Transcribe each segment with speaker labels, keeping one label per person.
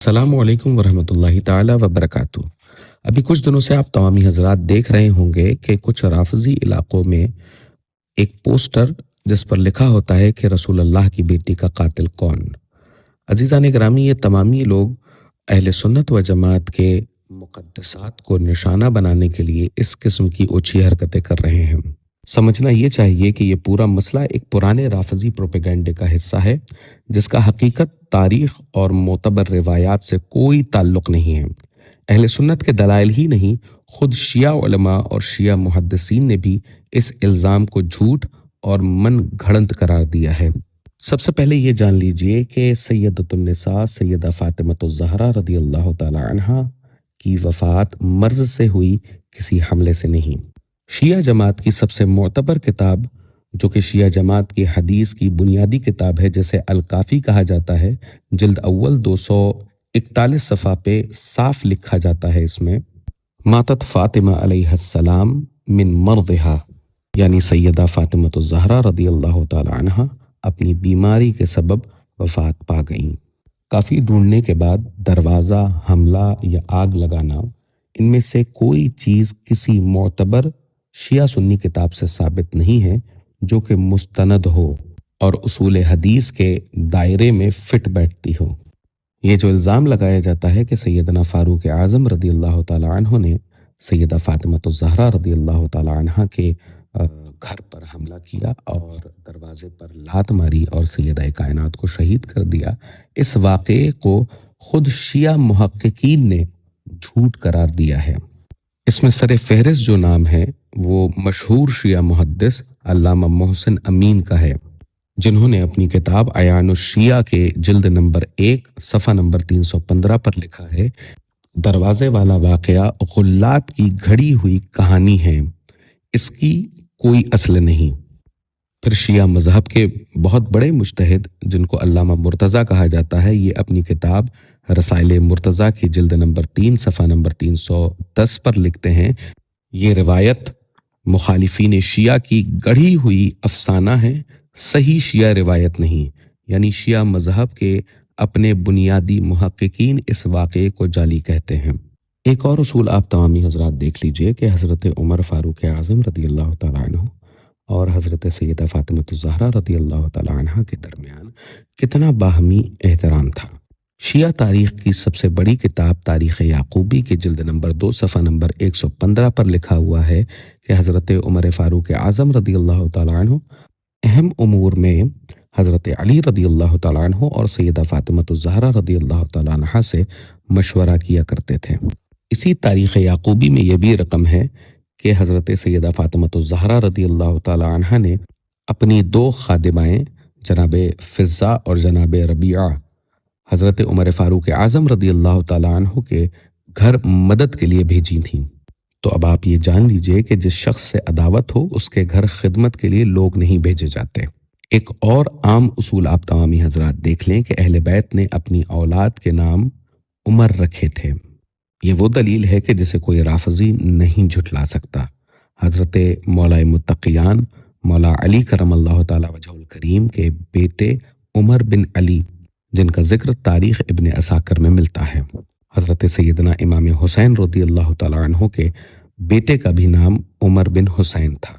Speaker 1: अस्सलामु अलैकुम वरहमतुल्लाहि ताला वबरकातुहू। अभी कुछ दिनों से आप तमामी हजरात देख रहे होंगे कि कुछ राफजी इलाकों में एक पोस्टर जिस पर लिखा होता है कि रसूल अल्लाह की बेटी का कातिल कौन। अजीज़ान ग्रामी, ये तमामी लोग अहले सुन्नत व जमात के मुक़द्दसात को निशाना बनाने के लिए इस किस्म की ओछी हरकतें कर रहे हैं। समझना ये चाहिए कि ये पूरा मसला एक पुराने राफजी प्रोपेगेंडे का हिस्सा है, जिसका हकीकत, तारीख और मोतबर रिवायात से कोई ताल्लुक नहीं है। अहले सुन्नत के दलाइल ही नहीं, खुद शिया उलमा और शिया मुहद्दिसीन ने भी इस इल्ज़ाम को झूठ और मन घड़ंत करार दिया है। सबसे पहले ये जान लीजिए कि सैयदतुन्निसा सैयदा फ़ातिमतुज़ ज़हरा रज़ी अल्लाह तआला अन्हा की वफ़ात मर्ज़ से हुई, किसी हमले से नहीं। शिया जमात की सबसे मोतबर किताब, जो कि शिया जमात की हदीस की बुनियादी किताब है, जिसे अल-काफ़ी कहा जाता है, जिल्द अव्वल 241 सफ़ा पे साफ लिखा जाता है इसमें, मातत फ़ातिमा अलैहिस्सलाम मिन मर्दिहा, यानी सैयदा फ़ातिमतुज़ ज़हरा रज़ी अल्लाह तआला अन्हा अपनी बीमारी के सबब वफ़ात पा गईं। काफ़ी ढूंढने के बाद दरवाज़ा, हमला या आग लगाना, इनमें से कोई चीज़ किसी मोतबर शिया सुन्नी किताब से साबित नहीं है जो कि मुस्तनद हो और उसूल हदीस के दायरे में फिट बैठती हो। ये जो इल्ज़ाम लगाया जाता है कि सैयदना फ़ारूक आज़म रज़ी अल्लाह तआला अन्हु ने सैयदा फ़ातिमतुज़ ज़हरा रज़ी अल्लाह तआला अन्हा के घर पर हमला किया और दरवाजे पर लात मारी और सैयदा कायनात को शहीद कर दिया, इस वाक़े को खुद शिया मुहक्किकीन ने झूठ करार दिया है। इसमें सरे फ़हरिस्त जो नाम है वो मशहूर शिया मुहद्दिस अल्लामा मोहसिन अमीन का है, जिन्होंने अपनी किताब अयानुश्शिया के जिल्द नंबर 1 सफ़ा नंबर 315 पर लिखा है, दरवाजे वाला वाक़या गुल्लात की घड़ी हुई कहानी है, इसकी कोई असल नहीं। फिर शिया मज़हब के बहुत बड़े मुज्तहिद, जिनको अल्लामा मुर्तज़ा कहा जाता है, ये अपनी किताब रसाइल मुर्तज़ा की जिल्द नंबर 3 सफ़ा नंबर 310 पर लिखते हैं, ये रिवायत मुखालिफीन शिया की गढ़ी हुई अफसाना है, सही शिया रिवायत नहीं। यानी शिया मज़हब के अपने बुनियादी मुहक्किकीन इस वाक़े को जाली कहते हैं। एक और उसूल आप तमामी हज़रात देख लीजिए कि हज़रत उमर फ़ारूक आज़म रज़ी अल्लाह तआला अन्हु और हज़रत सैयदा फ़ातिमतुज़ ज़हरा रज़ी अल्लाह तआला अन्हा के दरमियान कितना बाहमी एहतराम था। शिया तारीख़ की सबसे बड़ी किताब तारीख़ याक़ूबी के जिल्द नंबर 2 सफ़ा नंबर 115 पर लिखा हुआ है कि हज़रत उमर फ़ारूक आज़म रज़ी अल्लाह तआला अन्हु अहम उमूर में हज़रत अली रज़ी अल्लाह तआला अन्हु और सैयदा फ़ातिमतुज़ ज़हरा रज़ी अल्लाह तआला अन्हा से मशवरा किया करते थे। इसी तारीख़ याक़ूबी में यह भी रकम है कि हज़रत सैयदा फ़ातिमतुज़ ज़हरा रज़ी अल्लाह तआला अन्हा ने अपनी 2 खादिमाएँ जनाब फ़िज़्ज़ा और जनाब रबीआ हज़रत उमर फ़ारूक आज़म रज़ी अल्लाह तआला अन्हु के घर मदद के लिए भेजी थीं। तो अब आप ये जान लीजिए कि जिस शख्स से अदावत हो उसके घर खिदमत के लिए लोग नहीं भेजे जाते। एक और आम उसूल आप तमामी हज़रात देख लें कि अहले बैत ने अपनी औलाद के नाम उमर रखे थे। ये वो दलील है कि जिसे कोई राफजी नहीं झुटला सकता। हज़रत मौला मुत्तक़ियान मौला अली करमल्लाहु ताला वजहुल करीम के बेटे उमर बिन अली, जिनका जिक्र तारीख़ इब्न असाकिर में मिलता है, हज़रत सैयदना इमाम हुसैन रज़ी अल्लाह तआला अन्हु के बेटे का भी नाम उमर बिन हुसैन था।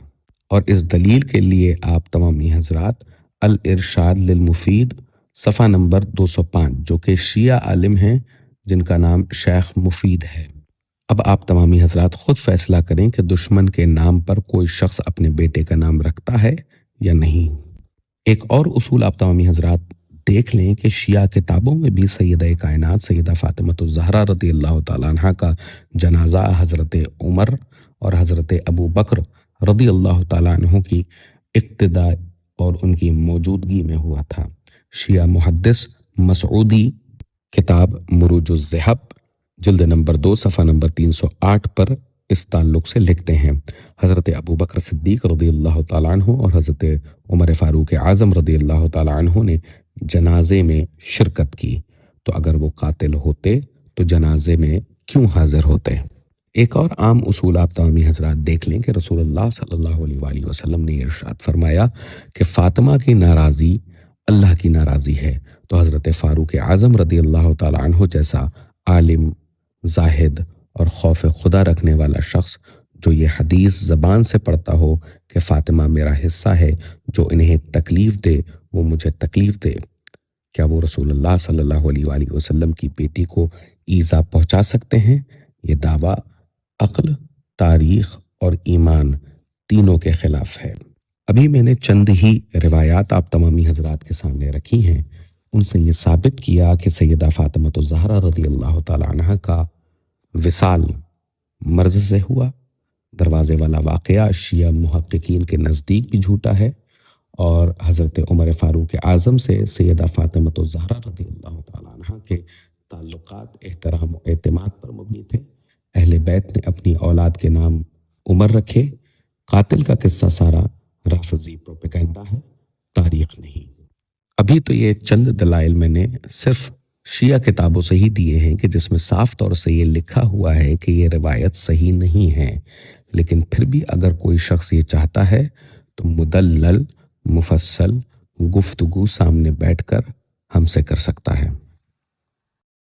Speaker 1: और इस दलील के लिए आप तमामी हज़रात अल इरशाद लिल मुफीद सफ़ा नंबर 205, जो कि शिया आलिम हैं जिनका नाम शेख मुफीद है। अब आप तमामी हज़रात ख़ुद फ़ैसला करें कि दुश्मन के नाम पर कोई शख्स अपने बेटे का नाम रखता है या नहीं। एक और उसूल आप तमामी हज़रात देख लें कि शिया किताबों में भी सैयदा कायनात सैयदा फ़ातिमतुज़ ज़हरा रज़ी अल्लाह तआला अन्हा का जनाज़ा हज़रत उमर और हज़रत अबू बकर रज़ी अल्लाह तआला अन्हु की इक्तिदा और उनकी मौजूदगी में हुआ था। शिया मुहद्दिस मसऊदी किताब मुरूजुज़ ज़हब जिल्द नंबर 2 सफ़ा नंबर 308 पर इस ताल्लुक़ से लिखते हैं, हज़रत अबू बकर सिद्दीक़ रज़ी अल्लाह तआला अन्हु और हज़रत उमर फ़ारूक आज़म रज़ी अल्लाह तआला अन्हु ने जनाजे में शिरकत की, तो अगर वो कातिल होते तो जनाजे में क्यों हाजिर होते। एक और आम उसूल आप तमामी हज़रात देख लें कि रसूलुल्लाह सल्लल्लाहु अलैहि वसल्लम ने इरशाद फरमाया कि फ़ातिमा की नाराज़ी अल्लाह की नाराज़ी है, तो हज़रत फ़ारूक आज़म रज़ी अल्लाह ताला अन्हु जैसा आलिम, ज़ाहिद और खौफ खुदा रखने वाला शख्स जो ये हदीस ज़बान से पढ़ता हो कि फ़ातिमा मेरा हिस्सा है, जो इन्हें तकलीफ़ दे वो मुझे तकलीफ़ दे, क्या वो रसूलुल्लाह सल्लल्लाहु अलैहि वसल्लम की बेटी को ईज़ा पहुँचा सकते हैं? ये दावा अक्ल, तारीख़ और ईमान तीनों के ख़िलाफ़ है। अभी मैंने चंद ही रिवायात आप तमामी हज़रात के सामने रखी हैं। उनसे ये साबित किया कि सैयदा फ़ातिमा ज़हरा रज़ी अल्लाह ताला अन्हा का विसाल मर्ज़ से हुआ। दरवाज़े वाला वाक़या शिया मुहक्किकीन के नज़दीक भी झूठा है और हज़रत उमर फ़ारूक आज़म से सैयदा फ़ातिमा ज़हरा रज़ी अल्लाह ताला अन्हा के ताल्लुकात एहतराम और एतमाद पर मबनी थे। अहले बैत ने अपनी औलाद के नाम उमर रखे। कातिल का किस्सा सारा राफ़ज़ी प्रोपेगेंडा है, तारीख़ नहीं। अभी तो ये चंद दलाइल मैंने सिर्फ शिया किताबों से ही दिए हैं कि जिसमें साफ तौर से ये लिखा हुआ है कि ये रिवायत सही नहीं है, लेकिन फिर भी अगर कोई शख्स ये चाहता है तो मुदल्लल मुफस्सल गुफ्तगू सामने बैठकर हमसे कर सकता है।